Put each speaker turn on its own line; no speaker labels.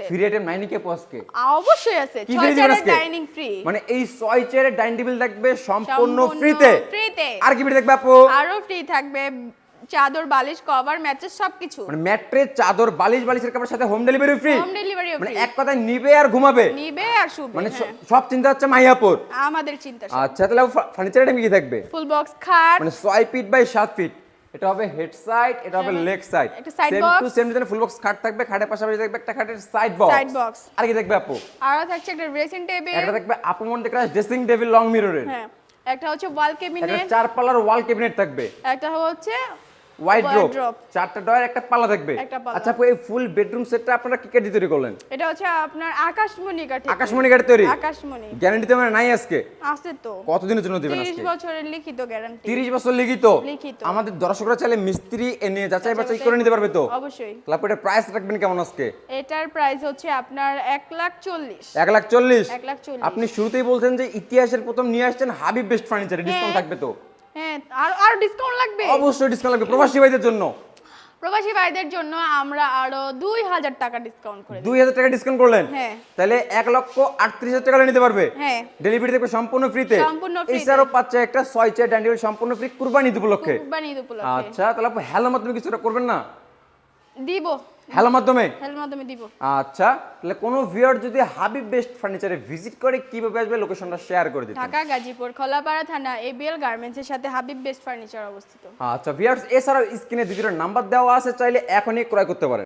Free item নাই নাকি আজকে?
অবশ্যই আছে,
কি
6
free দিবেন
চেয়ারের
আজকে?
Dining free.
মানে এই 6 চেয়ারের ডাইনিং টেবিল থাকবে সম্পূর্ণ ফ্রিতে।
ফ্রিতে।
আর কি ফ্রি থাকবে আপু?
আরো ফ্রি থাকবে চাদর, বালিশ, কভার, ম্যাট্রেস সবকিছু।
মানে ম্যাট্রেস, চাদর, বালিশ, বালিশের কাপড়ের সাথে হোম ডেলিভারি ফ্রি।
হোম ডেলিভারিও
মানে
ফ্রি।
এক কথায় নিবে আর ঘুমাবে।
নিবে আর শুবে।
মানে
হ্যাঁ।
সব চিন্তা হচ্ছে মাইয়াপুর।
আমাদের চিন্তা সব।
আচ্ছা, তাহলে ফার্নিচার আইটেম কি থাকবে?
ফুল বক্স খাট,
মানে 6 ফিট বাই 7 ফিট। এটা হবে হেড সাইড, এটা হবে লেগ সাইড।
একটা side
same
box।
Two same design full box খাট থাকবে, খাটের পাশাপাশি থাকবে একটা খাটের সাইড বক্স।
Side box.
আর কি থাকবে আপু?
আরো থাকছে একটা ড্রেসিং টেবিল।
একটা থাকবে আপু মন্টে ক্রাশ ড্রেসিং টেবিল লং মিররের।
হ্যাঁ। একটা হচ্ছে ওয়াল
একটা
ক্যাবিনেট,
4 পাল্লার ওয়াল ক্যাবিনেট থাকবে।
একটা হচ্ছে
ওয়াইড ড্রপ,
wardrobe।
4টা ডয়ার, একটা পাল্লা থাকবে।
একটা পাল্লা।
আচ্ছা আপু, এই ফুল বেডরুম সেটটা আপনারা কি কাঠি তৈরি করলেন?
এটা হচ্ছে আপনার আকাশমণি কাঠি।
আকাশমণি কাঠি তৈরি?
আকাশমণি।
গ্যারান্টি তো মানে নাই আজকে?
আছে তো।
কতদিনের জন্য দিবেন
30
আজকে?
বছরের লিখিত গ্যারান্টি।
30 বছর লিখিত।
লিখিত।
আমাদের দর্শকরা চাইলে মিস্ত্রি এনে যাচাই বাছাই করে নিতে পারবে তো?
অবশ্যই।
তাহলে এটার প্রাইস রাখবেন কেমন আজকে?
এটার প্রাইস হচ্ছে আপনার 1,40,000।
1,40,000।
1,40,000।
আপনি শুরুতেই বলছেন যে ইতিহাসের প্রথম নিয়ে আসছেন হাবিব বেস্ট ফার্নিচারে, ডিসকাউন্ট
হ্যাঁ।
থাকবে তো?
হ্যাঁ, আর ডিসকাউন্ট লাগবে।
অবশ্যই ডিসকাউন্ট লাগবে প্রবাসী ভাইদের জন্য।
প্রবাসী ভাইদের জন্য আমরা আরো 2,000 টাকা ডিসকাউন্ট করে দিই।
2,000 টাকা ডিসকাউন্ট করলেন?
হ্যাঁ।
তাহলে 1,38,000 টাকা নিতে পারবে।
হ্যাঁ।
ডেলিভারি থাকবে সম্পূর্ণ ফ্রিতে।
সম্পূর্ণ ফ্রিতে।
এছাড়াও পাচ্ছে একটা 6 চেয়ার ডাইনিং টেবিল সম্পূর্ণ ফ্রি কুরবানি ঈদ উপলক্ষে।
কুরবানি ঈদ উপলক্ষে।
আচ্ছা, তাহলে আপু হ্যালোর মাধ্যমে কিছু একটা করবেন না?
দিব।
হ্যালোর মাধ্যমে?
হেল্প মাধ্যমে দিব।
আচ্ছা, তাহলে কোনো ভিউয়ার যদি হাবিব বেস্ট ফার্নিচারে ভিজিট করে কিভাবে আসবে লোকেশনটা শেয়ার করে দিন।
ঢাকা গাজীপুর খোলাপাড়া থানা এবিএল গার্মেন্টসের সাথে হাবিব বেস্ট ফার্নিচার অবস্থিত।
আচ্ছা ভিউয়ার্স, এছাড়াও স্ক্রিনে দুটো নাম্বার দেওয়া আছে, চাইলে এখনই ক্রয় করতে পারেন।